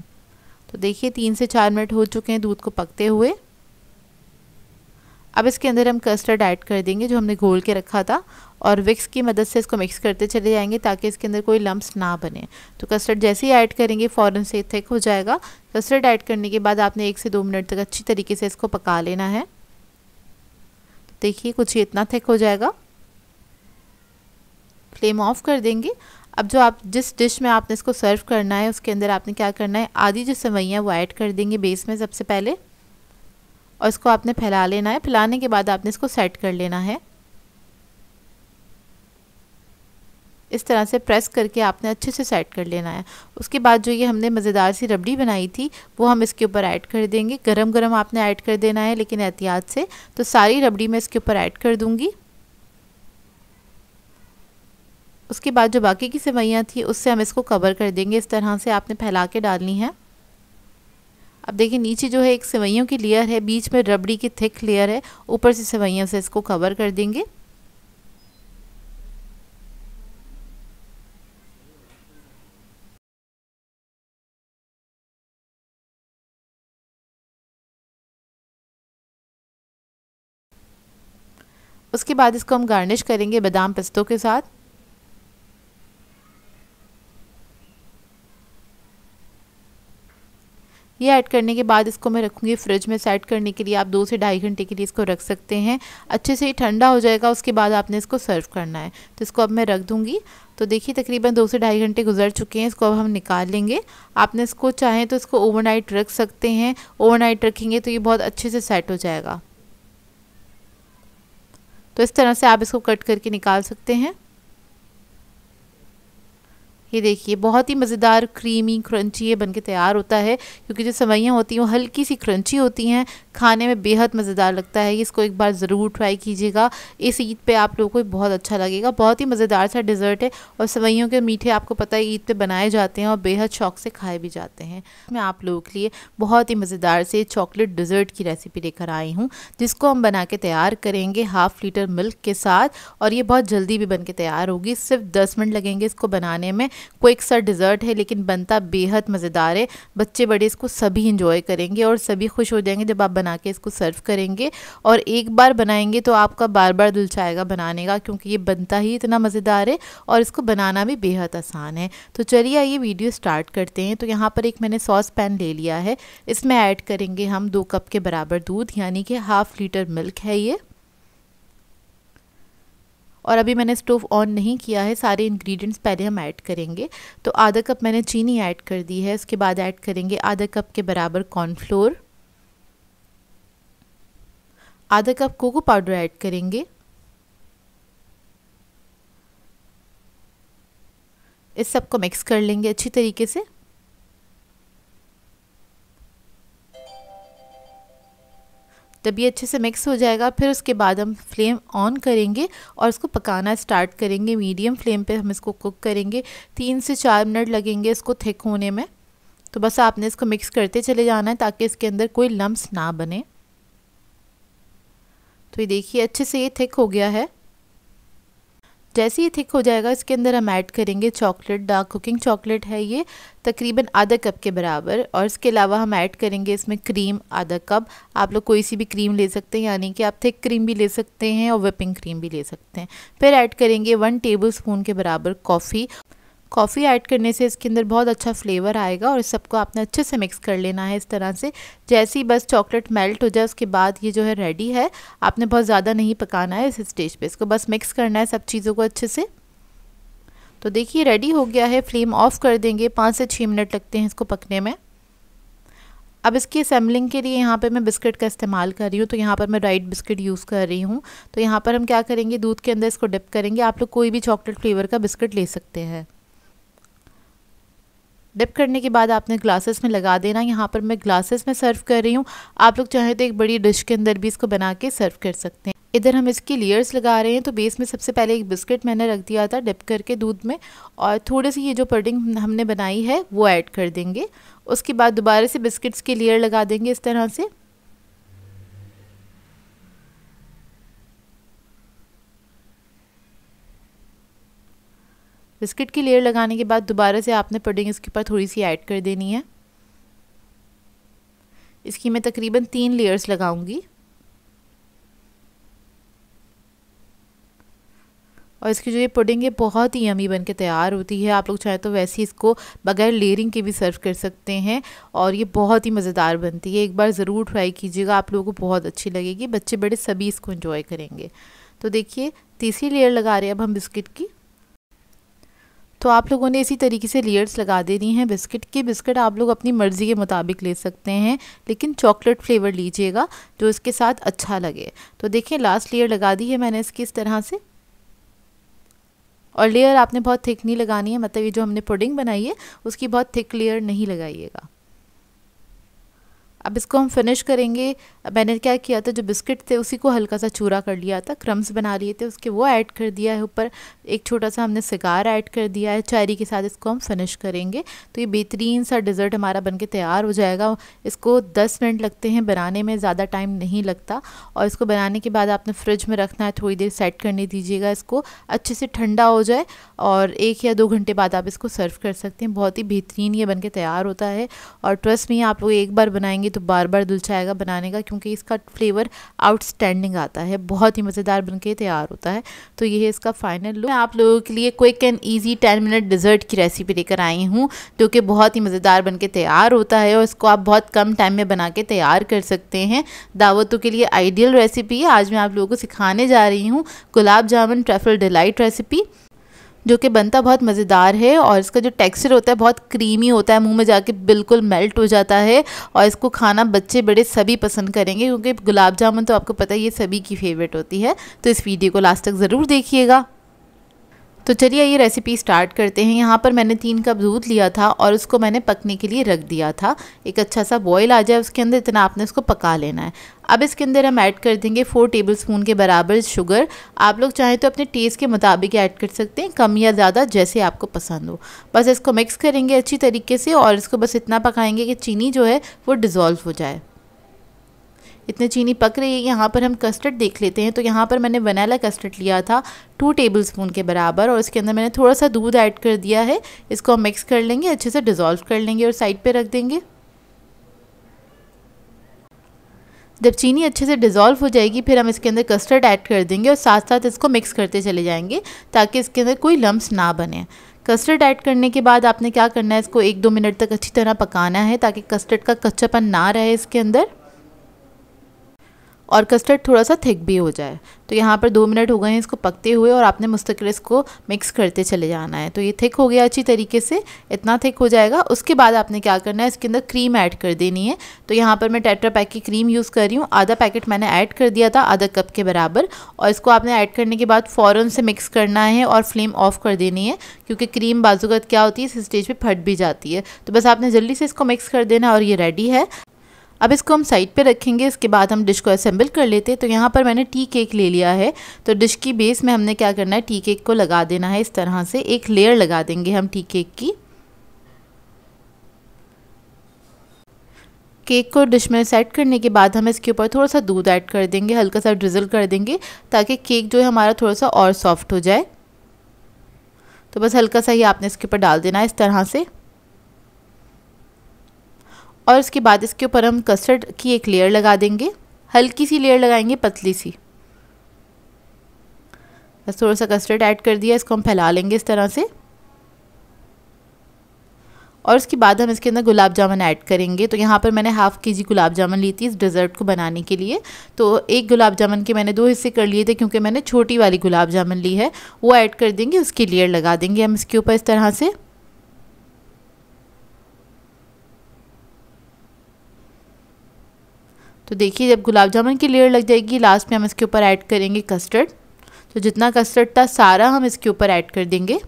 S1: तो देखिए 3 से 4 मिनट हो चुके हैं दूध को पकते हुए। अब इसके अंदर हम कस्टर्ड ऐड कर देंगे जो हमने घोल के रखा था, और विक्स की मदद से इसको मिक्स करते चले जाएंगे ताकि इसके अंदर कोई लम्प्स ना बने। तो कस्टर्ड जैसे ही ऐड करेंगे फ़ौरन से थिक हो जाएगा। कस्टर्ड ऐड करने के बाद आपने 1 से 2 मिनट तक अच्छी तरीके से इसको पका लेना है। तो देखिए कुछ इतना थिक हो जाएगा। फ्लेम ऑफ कर देंगे। अब जो आप जिस डिश में आपने इसको सर्व करना है उसके अंदर आपने क्या करना है, आधी जो सेवइयाँ वो ऐड कर देंगे बेस में सबसे पहले, और इसको आपने फैला लेना है। फैलाने के बाद आपने इसको सेट कर लेना है। इस तरह से प्रेस करके आपने अच्छे से सेट कर लेना है। उसके बाद जो ये हमने मज़ेदार सी रबड़ी बनाई थी वो हम इसके ऊपर ऐड कर देंगे। गरम गरम आपने ऐड कर देना है, लेकिन एहतियात से। तो सारी रबड़ी मैं इसके ऊपर ऐड कर दूँगी। उसके बाद जो बाकी की सेवइयाँ थी उससे हम इसको कवर कर देंगे। इस तरह से आपने फैला के डालनी है। अब देखिए नीचे जो है एक सेवइयों की लेयर है, बीच में रबड़ी की थिक लेयर है, ऊपर से सेवइयों से इसको कवर कर देंगे। उसके बाद इसको हम गार्निश करेंगे बादाम पिस्तों के साथ। ये ऐड करने के बाद इसको मैं रखूँगी फ्रिज में सेट करने के लिए। आप 2 से 2.5 घंटे के लिए इसको रख सकते हैं। अच्छे से ठंडा हो जाएगा, उसके बाद आपने इसको सर्व करना है। तो इसको अब मैं रख दूँगी। तो देखिए तकरीबन 2 से 2.5 घंटे गुजर चुके हैं। इसको अब हम निकाल लेंगे। आपने इसको चाहें तो इसको ओवरनाइट रख सकते हैं। ओवरनाइट रखेंगे तो ये बहुत अच्छे से सेट हो जाएगा। तो इस तरह से आप इसको कट करके निकाल सकते हैं। ये देखिए बहुत ही मज़ेदार क्रीमी क्रंची ये बनके तैयार होता है, क्योंकि जो सेवइयाँ होती हैं वो हल्की सी क्रंची होती हैं, खाने में बेहद मज़ेदार लगता है। इसको एक बार ज़रूर ट्राई कीजिएगा, इस ईद पे आप लोगों को बहुत अच्छा लगेगा। बहुत ही मज़ेदार सा डिज़र्ट है और सेवइयों के मीठे आपको पता है ईद पे बनाए जाते हैं और बेहद शौक से खाए भी जाते हैं। मैं आप लोगों के लिए बहुत ही मज़ेदार से चॉकलेट डिज़र्ट की रेसिपी लेकर आई हूँ, जिसको हम बना के तैयार करेंगे 1/2 लीटर मिल्क के साथ, और ये बहुत जल्दी भी बन के तैयार होगी। सिर्फ 10 मिनट लगेंगे इसको बनाने में। क्विक सा डिज़र्ट है लेकिन बनता बेहद मज़ेदार है। बच्चे बड़े इसको सभी इंजॉय करेंगे और सभी खुश हो जाएंगे जब आप बना के इसको सर्व करेंगे। और एक बार बनाएंगे तो आपका बार बार दिल चाहेगा बनाने का, क्योंकि ये बनता ही इतना मज़ेदार है और इसको बनाना भी बेहद आसान है। तो चलिए आइए वीडियो स्टार्ट करते हैं। तो यहाँ पर एक मैंने सॉस पैन ले लिया है, इसमें ऐड करेंगे हम 2 कप के बराबर दूध, यानी कि 1/2 लीटर मिल्क है ये। और अभी मैंने स्टोव ऑन नहीं किया है, सारे इंग्रेडिएंट्स पहले हम ऐड करेंगे। तो आधा कप मैंने चीनी ऐड कर दी है, उसके बाद ऐड करेंगे आधा कप के बराबर कॉर्नफ्लोर, आधा कप कोको पाउडर ऐड करेंगे, इस सबको मिक्स कर लेंगे अच्छी तरीके से। जब ये अच्छे से मिक्स हो जाएगा फिर उसके बाद हम फ्लेम ऑन करेंगे और इसको पकाना स्टार्ट करेंगे। मीडियम फ्लेम पे हम इसको कुक करेंगे, 3 से 4 मिनट लगेंगे इसको थिक होने में। तो बस आपने इसको मिक्स करते चले जाना है ताकि इसके अंदर कोई लम्स ना बने। तो ये देखिए अच्छे से ये थिक हो गया है। जैसे ही थिक हो जाएगा इसके अंदर हम ऐड करेंगे चॉकलेट, डार्क कुकिंग चॉकलेट है ये, तकरीबन आधा कप के बराबर। और इसके अलावा हम ऐड करेंगे इसमें क्रीम आधा कप। आप लोग कोई सी भी क्रीम ले सकते हैं, यानी कि आप थिक क्रीम भी ले सकते हैं और व्हिपिंग क्रीम भी ले सकते हैं। फिर ऐड करेंगे 1 टेबलस्पून के बराबर कॉफ़ी ऐड करने से इसके अंदर बहुत अच्छा फ्लेवर आएगा। और इस सबको आपने अच्छे से मिक्स कर लेना है इस तरह से। जैसे ही बस चॉकलेट मेल्ट हो जाए उसके बाद ये जो है रेडी है। आपने बहुत ज़्यादा नहीं पकाना है इस स्टेज पे, इसको बस मिक्स करना है सब चीज़ों को अच्छे से। तो देखिए रेडी हो गया है, फ्लेम ऑफ कर देंगे। 5 से 6 मिनट लगते हैं इसको पकने में। अब इसकी असेंबलिंग के लिए यहाँ पे मैं बिस्किट का इस्तेमाल कर रही हूँ। तो यहाँ पर मैं राइट बिस्किट यूज़ कर रही हूँ। तो यहाँ पर हम क्या करेंगे, दूध के अंदर इसको डिप करेंगे। आप लोग कोई भी चॉकलेट फ्लेवर का बिस्किट ले सकते हैं। डिप करने के बाद आपने ग्लासेस में लगा देना। यहाँ पर मैं ग्लासेस में सर्व कर रही हूँ, आप लोग चाहें तो एक बड़ी डिश के अंदर भी इसको बना के सर्व कर सकते हैं। इधर हम इसकी लेयर्स लगा रहे हैं। तो बेस में सबसे पहले एक बिस्किट मैंने रख दिया था डिप करके दूध में, और थोड़ी सी ये जो पुडिंग हमने बनाई है वो ऐड कर देंगे। उसके बाद दोबारा से बिस्किट्स की लेयर लगा देंगे इस तरह से। बिस्किट की लेयर लगाने के बाद दोबारा से आपने पुडिंग इसके ऊपर थोड़ी सी ऐड कर देनी है। इसकी मैं तकरीबन 3 लेयर्स लगाऊंगी। और इसकी जो ये पुडिंग है बहुत ही यमी बन के तैयार होती है। आप लोग चाहे तो वैसे ही इसको बगैर लेयरिंग के भी सर्व कर सकते हैं और ये बहुत ही मज़ेदार बनती है। एक बार ज़रूर ट्राई कीजिएगा, आप लोगों को बहुत अच्छी लगेगी। बच्चे बड़े सभी इसको एंजॉय करेंगे। तो देखिए तीसरी लेयर लगा रहे हैं अब हम बिस्किट की। तो आप लोगों ने इसी तरीके से लेयर्स लगा देनी है बिस्किट की। बिस्किट आप लोग अपनी मर्ज़ी के मुताबिक ले सकते हैं, लेकिन चॉकलेट फ्लेवर लीजिएगा जो इसके साथ अच्छा लगे। तो देखिए लास्ट लेयर लगा दी है मैंने इसकी इस तरह से। और लेयर आपने बहुत थिक नहीं लगानी है, मतलब ये जो हमने पुडिंग बनाई है उसकी बहुत थिक लेयर नहीं लगाइएगा। अब इसको हम फिनिश करेंगे। मैंने क्या किया था, जो बिस्किट थे उसी को हल्का सा चूरा कर लिया था, क्रम्स बना लिए थे उसके, वो ऐड कर दिया है ऊपर। एक छोटा सा हमने सिगार ऐड कर दिया है, चेरी के साथ इसको हम फिनिश करेंगे। तो ये बेहतरीन सा डिज़र्ट हमारा बनके तैयार हो जाएगा। इसको 10 मिनट लगते हैं बनाने में, ज़्यादा टाइम नहीं लगता। और इसको बनाने के बाद आपने फ्रिज में रखना है, थोड़ी देर सेट करने दीजिएगा इसको, अच्छे से ठंडा हो जाए और 1 या 2 घंटे बाद आप इसको सर्व कर सकते हैं। बहुत ही बेहतरीन ये बनके तैयार होता है। और ट्रस्ट में आप लोग एक बार बनाएंगे तो बार बार दिल चाहेगा बनाने का, क्योंकि इसका फ्लेवर आउटस्टैंडिंग आता है, बहुत ही मज़ेदार बनके तैयार होता है। तो ये है इसका फाइनल लुक। मैं आप लोगों के लिए quick and easy 10 minute dessert की रेसिपी लेकर आई हूँ, जो कि बहुत ही मज़ेदार बनके तैयार होता है और इसको आप बहुत कम टाइम में बना के तैयार कर सकते हैं। दावतों के लिए आइडियल रेसिपी है। आज मैं आप लोगों को सिखाने जा रही हूँ gulab jamun truffle delight recipe, जो कि बनता बहुत मज़ेदार है। और इसका जो टेक्सचर होता है बहुत क्रीमी होता है, मुंह में जाके बिल्कुल मेल्ट हो जाता है। और इसको खाना बच्चे बड़े सभी पसंद करेंगे, क्योंकि गुलाब जामुन तो आपको पता है ये सभी की फेवरेट होती है। तो इस वीडियो को लास्ट तक ज़रूर देखिएगा। तो चलिए ये रेसिपी स्टार्ट करते हैं। यहाँ पर मैंने 3 कप दूध लिया था और उसको मैंने पकने के लिए रख दिया था। एक अच्छा सा बॉईल आ जाए उसके अंदर, इतना आपने उसको पका लेना है। अब इसके अंदर हम ऐड कर देंगे 4 टेबलस्पून के बराबर शुगर। आप लोग चाहें तो अपने टेस्ट के मुताबिक ऐड कर सकते हैं, कम या ज़्यादा जैसे आपको पसंद हो। बस इसको मिक्स करेंगे अच्छी तरीके से और इसको बस इतना पकाएंगे कि चीनी जो है वो डिज़ोल्व हो जाए। इतने चीनी पक रही है। यहाँ पर हम कस्टर्ड देख लेते हैं। तो यहाँ पर मैंने वनीला कस्टर्ड लिया था 2 टेबलस्पून के बराबर और इसके अंदर मैंने थोड़ा सा दूध ऐड कर दिया है। इसको हम मिक्स कर लेंगे, अच्छे से डिज़ोल्व कर लेंगे और साइड पे रख देंगे। जब चीनी अच्छे से डिज़ोल्व हो जाएगी फिर हम इसके अंदर कस्टर्ड ऐड कर देंगे और साथ साथ इसको मिक्स करते चले जाएंगे ताकि इसके अंदर कोई लम्स ना बने। कस्टर्ड ऐड करने के बाद आपने क्या करना है, इसको 1-2 मिनट तक अच्छी तरह पकाना है ताकि कस्टर्ड का कच्चापन ना रहे इसके अंदर और कस्टर्ड थोड़ा सा थिक भी हो जाए। तो यहाँ पर 2 मिनट हो गए हैं इसको पकते हुए और आपने मुस्तकिल इसको मिक्स करते चले जाना है। तो ये थिक हो गया अच्छी तरीके से, इतना थिक हो जाएगा। उसके बाद आपने क्या करना है, इसके अंदर क्रीम ऐड कर देनी है। तो यहाँ पर मैं टेट्रा पैक की क्रीम यूज़ कर रही हूँ। आधा पैकेट मैंने ऐड कर दिया था, आधा कप के बराबर। और इसको आपने ऐड करने के बाद फ़ौरन से मिक्स करना है और फ्लेम ऑफ कर देनी है, क्योंकि क्रीम बाजुगत क्या होती है इस स्टेज पर फट भी जाती है। तो बस आपने जल्दी से इसको मिक्स कर देना और ये रेडी है। अब इसको हम साइड पे रखेंगे। इसके बाद हम डिश को असेंबल कर लेते हैं। तो यहाँ पर मैंने टी केक ले लिया है। तो डिश की बेस में हमने क्या करना है, टी केक को लगा देना है। इस तरह से एक लेयर लगा देंगे हम टी केक की। केक को डिश में सेट करने के बाद हम इसके ऊपर थोड़ा सा दूध ऐड कर देंगे, हल्का सा ड्रिजल कर देंगे ताकि केक जो है हमारा थोड़ा सा और सॉफ्ट हो जाए। तो बस हल्का सा ही आपने इसके ऊपर डाल देना है इस तरह से। और इसके बाद इसके ऊपर हम कस्टर्ड की एक लेयर लगा देंगे, हल्की सी लेयर लगाएंगे, पतली सी। बस थोड़ा सा कस्टर्ड ऐड कर दिया, इसको हम फैला लेंगे इस तरह से। और उसके बाद हम इसके अंदर गुलाब जामुन ऐड करेंगे। तो यहाँ पर मैंने ½ kg गुलाब जामुन ली थी इस डेज़र्ट को बनाने के लिए। तो एक गुलाब जामुन के मैंने 2 हिस्से कर लिए थे क्योंकि मैंने छोटी वाली गुलाब जामुन ली है। वो ऐड कर देंगे, उसकी लेयर लगा देंगे हम इसके ऊपर इस तरह से। तो देखिए जब गुलाब जामुन की लेयर लग जाएगी, लास्ट में हम इसके ऊपर ऐड करेंगे कस्टर्ड। तो जितना कस्टर्ड था सारा हम इसके ऊपर ऐड कर देंगे।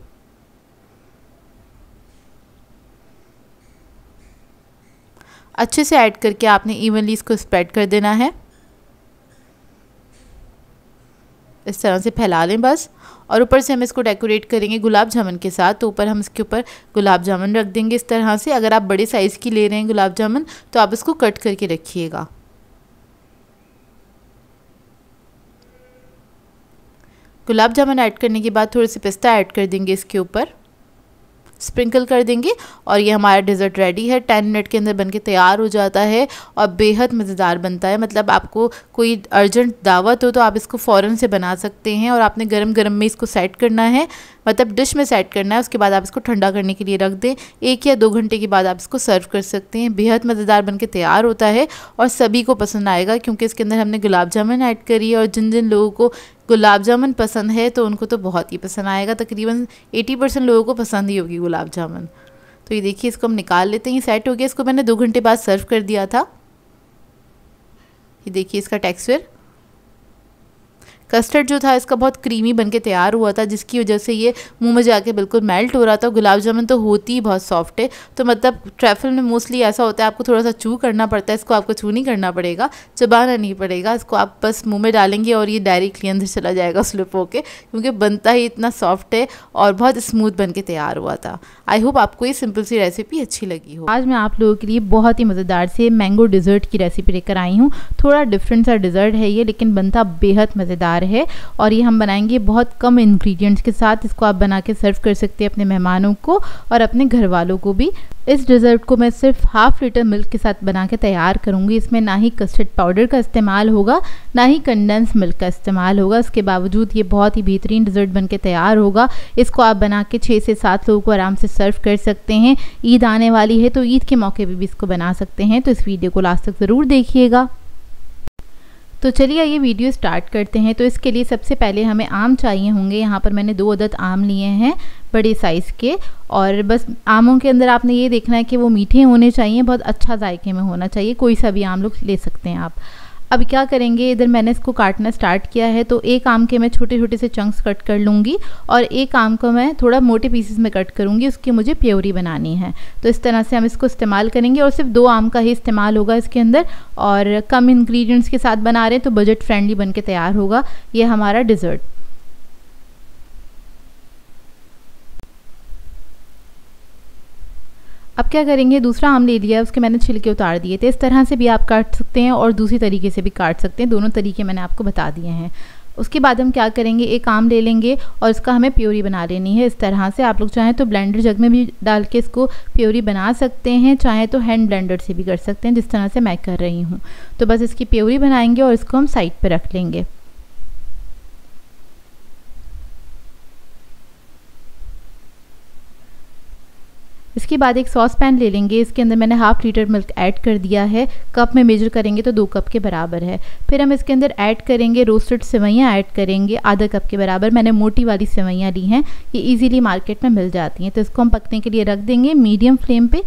S1: अच्छे से ऐड करके आपने इवनली इसको स्प्रेड कर देना है, इस तरह से फैला लें बस। और ऊपर से हम इसको डेकोरेट करेंगे गुलाब जामुन के साथ। तो ऊपर हम इसके ऊपर गुलाब जामुन रख देंगे इस तरह से। अगर आप बड़े साइज़ की ले रहे हैं गुलाब जामुन तो आप इसको कट करके रखिएगा। गुलाब जामुन ऐड करने के बाद थोड़े से पिस्ता ऐड कर देंगे इसके ऊपर, स्प्रिंकल कर देंगे और ये हमारा डेज़र्ट रेडी है। 10 मिनट के अंदर बनके तैयार हो जाता है और बेहद मज़ेदार बनता है। मतलब आपको कोई अर्जेंट दावत हो तो आप इसको फ़ौरन से बना सकते हैं और आपने गरम गरम में इसको सेट करना है, मतलब डिश में सेट करना है। उसके बाद आप इसको ठंडा करने के लिए रख दें। 1 या 2 घंटे के बाद आप इसको सर्व कर सकते हैं। बेहद मज़ेदार बनके तैयार होता है और सभी को पसंद आएगा क्योंकि इसके अंदर हमने गुलाब जामुन ऐड करी है। और जिन जिन लोगों को गुलाब जामुन पसंद है तो उनको तो बहुत ही पसंद आएगा। तकरीबन 80% लोगों को पसंद ही होगी गुलाब जामुन। तो ये देखिए इसको हम निकाल लेते हैं, ये सेट हो गया। इसको मैंने 2 घंटे बाद सर्व कर दिया था। ये देखिए इसका टेक्सचर, कस्टर्ड जो था इसका बहुत क्रीमी बनके तैयार हुआ था, जिसकी वजह से ये मुंह में जाके बिल्कुल मेल्ट हो रहा था। गुलाब जामुन तो होती ही बहुत सॉफ्ट है। तो मतलब ट्रैफल में मोस्टली ऐसा होता है आपको थोड़ा सा चू करना पड़ता है। इसको आपको चू नहीं करना पड़ेगा, चबाना नहीं पड़ेगा। इसको आप बस मुंह में डालेंगे और ये डायरेक्टली अंदर चला जाएगा स्लिप होके, क्योंकि बनता ही इतना सॉफ्ट है और बहुत स्मूथ बन के तैयार हुआ था। आई होप आपको ये सिंपल सी रेसिपी अच्छी लगी हो। आज मैं आप लोगों के लिए बहुत ही मज़ेदार से मैंगो डिज़र्ट की रेसिपी लेकर आई हूँ। थोड़ा डिफरेंट सा डिज़र्ट है ये, लेकिन बनता बेहद मज़ेदार है और ये हम बनाएंगे बहुत कम इंग्रेडिएंट्स के साथ। इसको आप बना के सर्व कर सकते हैं अपने मेहमानों को और अपने घर वालों को भी। इस डिज़र्ट को मैं सिर्फ ½ लीटर मिल्क के साथ बना के तैयार करूँगी। इसमें ना ही कस्टर्ड पाउडर का इस्तेमाल होगा, ना ही कंडेंस मिल्क का इस्तेमाल होगा। इसके बावजूद ये बहुत ही बेहतरीन डिज़र्ट बन के तैयार होगा। इसको आप बना के 6 से 7 लोगों को आराम से सर्व कर सकते हैं। ईद आने वाली है तो ईद के मौके पर भी इसको बना सकते हैं। तो इस वीडियो को लास्ट तक ज़रूर देखिएगा। तो चलिए ये वीडियो स्टार्ट करते हैं। तो इसके लिए सबसे पहले हमें आम चाहिए होंगे। यहाँ पर मैंने 2 अदद आम लिए हैं बड़े साइज़ के। और बस आमों के अंदर आपने ये देखना है कि वो मीठे होने चाहिए, बहुत अच्छा जायके में होना चाहिए। कोई सा भी आम लोग ले सकते हैं आप। अब क्या करेंगे, इधर मैंने इसको काटना स्टार्ट किया है, तो एक आम के मैं छोटे छोटे से चंक्स कट कर लूँगी और एक आम को मैं थोड़ा मोटे पीसेस में कट करूँगी, उसकी मुझे प्योरी बनानी है। तो इस तरह से हम इसको इस्तेमाल करेंगे और सिर्फ 2 आम का ही इस्तेमाल होगा इसके अंदर, और कम इंग्रेडिएंट्स के साथ बना रहे हैं तो बजट फ्रेंडली बन के तैयार होगा ये हमारा डिज़र्ट। अब क्या करेंगे, दूसरा आम ले लिया, उसके मैंने छिलके उतार दिए थे। इस तरह से भी आप काट सकते हैं और दूसरी तरीके से भी काट सकते हैं, दोनों तरीके मैंने आपको बता दिए हैं। उसके बाद हम क्या करेंगे, एक आम ले लेंगे और इसका हमें प्योरी बना लेनी है। इस तरह से आप लोग चाहें तो ब्लेंडर जग में भी डाल के इसको प्योरी बना सकते हैं, चाहें तो हैंड ब्लेंडर से भी कर सकते हैं, जिस तरह से मैं कर रही हूँ। तो बस इसकी प्योरी बनाएंगे और इसको हम साइड पर रख लेंगे। इसके बाद एक सॉस पैन ले लेंगे, इसके अंदर मैंने हाफ लीटर मिल्क ऐड कर दिया है, कप में मेजर करेंगे तो 2 कप के बराबर है। फिर हम इसके अंदर ऐड करेंगे रोस्टेड सेवइयाँ ऐड करेंगे आधा कप के बराबर। मैंने मोटी वाली सेवइयाँ ली हैं, ये इजीली मार्केट में मिल जाती हैं। तो इसको हम पकने के लिए रख देंगे मीडियम फ्लेम पे,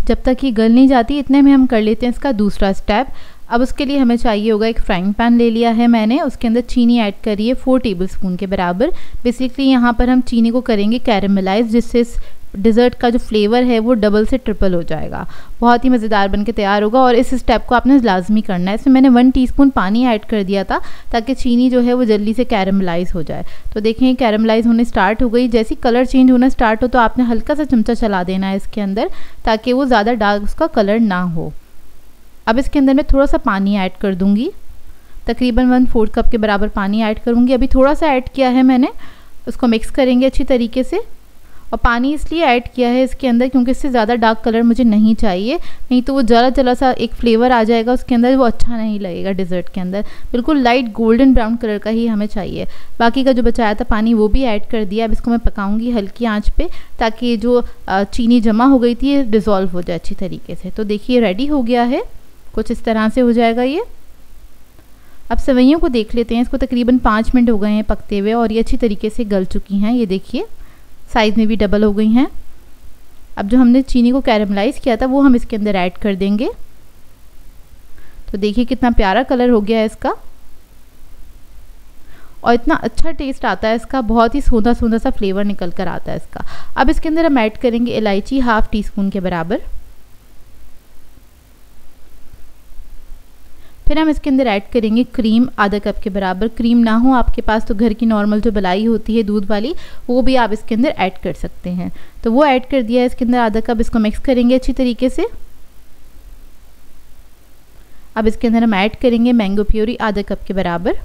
S1: जब तक ये गल नहीं जाती। इतने में हम कर लेते हैं इसका दूसरा स्टेप। अब उसके लिए हमें चाहिए होगा, एक फ्राइंग पैन ले लिया है मैंने, उसके अंदर चीनी ऐड करी है 4 टेबलस्पून के बराबर। बेसिकली यहाँ पर हम चीनी को करेंगे कैरेमलाइज, जिससे इस डिज़र्ट का जो फ्लेवर है वो डबल से ट्रिपल हो जाएगा, बहुत ही मज़ेदार बनके तैयार होगा। और इस स्टेप को आपने लाजमी करना है। इसमें मैंने 1 टीस्पून पानी ऐड कर दिया था ताकि चीनी जो है वो जल्दी से कैरेमलाइज हो जाए। तो देखें कैरेमलाइज होने स्टार्ट हो गई। जैसी कलर चेंज होना स्टार्ट हो तो आपने हल्का सा चमचा चला देना है इसके अंदर, ताकि वो ज़्यादा डार्क उसका कलर ना हो। अब इसके अंदर मैं थोड़ा सा पानी ऐड कर दूँगी, तकरीबन 1/4 कप के बराबर पानी ऐड करूँगी। अभी थोड़ा सा ऐड किया है मैंने, उसको मिक्स करेंगे अच्छी तरीके से। और पानी इसलिए ऐड किया है इसके अंदर क्योंकि इससे ज़्यादा डार्क कलर मुझे नहीं चाहिए, नहीं तो वो जला जला सा एक फ्लेवर आ जाएगा उसके अंदर, वो अच्छा नहीं लगेगा डिज़र्ट के अंदर। बिल्कुल लाइट गोल्डन ब्राउन कलर का ही हमें चाहिए। बाकी का जो बचाया था पानी वो भी ऐड कर दिया। अब इसको मैं पकाऊंगी हल्की आंच पे, ताकि जो चीनी जमा हो गई थी ये डिज़ोल्व हो जाए अच्छी तरीके से। तो देखिए रेडी हो गया है, कुछ इस तरह से हो जाएगा ये। अब सेवइयों को देख लेते हैं, इसको तकरीबन 5 मिनट हो गए हैं पकते हुए और ये अच्छी तरीके से गल चुकी हैं। ये देखिए साइज़ में भी डबल हो गई हैं। अब जो हमने चीनी को कैरेमलाइज किया था वो हम इसके अंदर ऐड कर देंगे। तो देखिए कितना प्यारा कलर हो गया है इसका और इतना अच्छा टेस्ट आता है इसका, बहुत ही सोंधा सोंधा सा फ्लेवर निकल कर आता है इसका। अब इसके अंदर हम ऐड करेंगे इलायची 1/2 टीस्पून के बराबर। फिर हम इसके अंदर ऐड करेंगे क्रीम आधा कप के बराबर। क्रीम ना हो आपके पास तो घर की नॉर्मल जो मलाई होती है दूध वाली, वो भी आप इसके अंदर ऐड कर सकते हैं। तो वो ऐड कर दिया है इसके अंदर आधा कप। इसको मिक्स करेंगे अच्छी तरीके से। अब इसके अंदर हम ऐड करेंगे मैंगो प्योरी आधा कप के बराबर।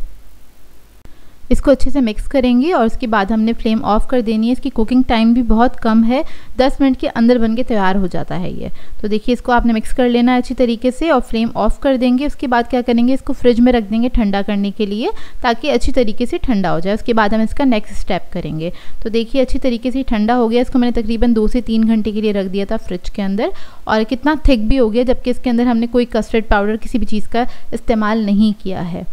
S1: इसको अच्छे से मिक्स करेंगे और उसके बाद हमने फ्लेम ऑफ कर देनी है। इसकी कुकिंग टाइम भी बहुत कम है, 10 मिनट के अंदर बन के तैयार हो जाता है ये। तो देखिए इसको आपने मिक्स कर लेना है अच्छी तरीके से और फ्लेम ऑफ कर देंगे। उसके बाद क्या करेंगे, इसको फ्रिज में रख देंगे ठंडा करने के लिए, ताकि अच्छी तरीके से ठंडा हो जाए। उसके बाद हम इसका नेक्स्ट स्टेप करेंगे। तो देखिए अच्छी तरीके से ठंडा हो गया। इसको मैंने तकरीबन 2 से 3 घंटे के लिए रख दिया था फ्रिज के अंदर, और कितना थिक भी हो गया, जबकि इसके अंदर हमने कोई कस्टर्ड पाउडर किसी भी चीज़ का इस्तेमाल नहीं किया है।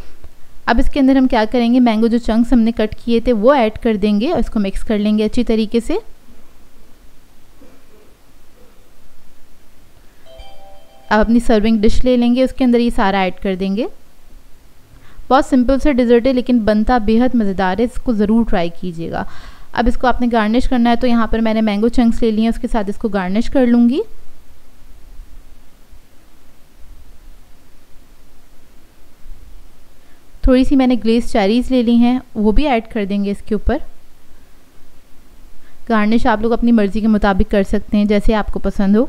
S1: अब इसके अंदर हम क्या करेंगे, मैंगो जो चंक्स हमने कट किए थे वो ऐड कर देंगे और इसको मिक्स कर लेंगे अच्छी तरीके से। अब अपनी सर्विंग डिश ले लेंगे, उसके अंदर ये सारा ऐड कर देंगे। बहुत सिंपल सा डिज़र्ट है लेकिन बनता बेहद मज़ेदार है, इसको ज़रूर ट्राई कीजिएगा। अब इसको आपने गार्निश करना है, तो यहाँ पर मैंने मैंगो चंक्स ले लिए हैं, उसके साथ इसको गार्निश कर लूँगी। थोड़ी सी मैंने ग्लेज़ चेरीज़ ले ली हैं, वो भी ऐड कर देंगे इसके ऊपर। गार्निश आप लोग अपनी मर्ज़ी के मुताबिक कर सकते हैं, जैसे आपको पसंद हो।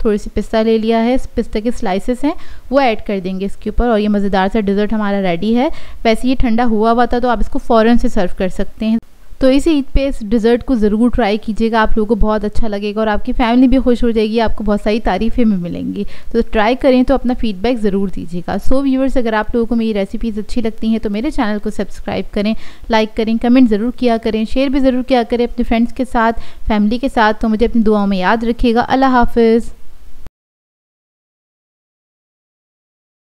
S1: थोड़ी सी पिस्ता ले लिया है, पिस्ता के स्लाइसेस हैं वो ऐड कर देंगे इसके ऊपर और ये मज़ेदार सा डिज़र्ट हमारा रेडी है। वैसे ये ठंडा हुआ हुआ था तो आप इसको फ़ौरन से सर्व कर सकते हैं। तो इस ईद पे इस डिज़र्ट को ज़रूर ट्राई कीजिएगा, आप लोगों को बहुत अच्छा लगेगा और आपकी फैमिली भी खुश हो जाएगी, आपको बहुत सारी तारीफ़ें भी मिलेंगी। तो ट्राई करें तो अपना फीडबैक ज़रूर दीजिएगा। सो व्यूअर्स, अगर आप लोगों को मेरी रेसिपीज़ अच्छी लगती हैं तो मेरे चैनल को सब्सक्राइब करें, लाइक करें, कमेंट ज़रूर किया करें, शेयर भी ज़रूर किया करें अपने फ्रेंड्स के साथ, फैमिली के साथ। तो मुझे अपनी दुआओं में याद रखिएगा। अल्लाह हाफ़िज़।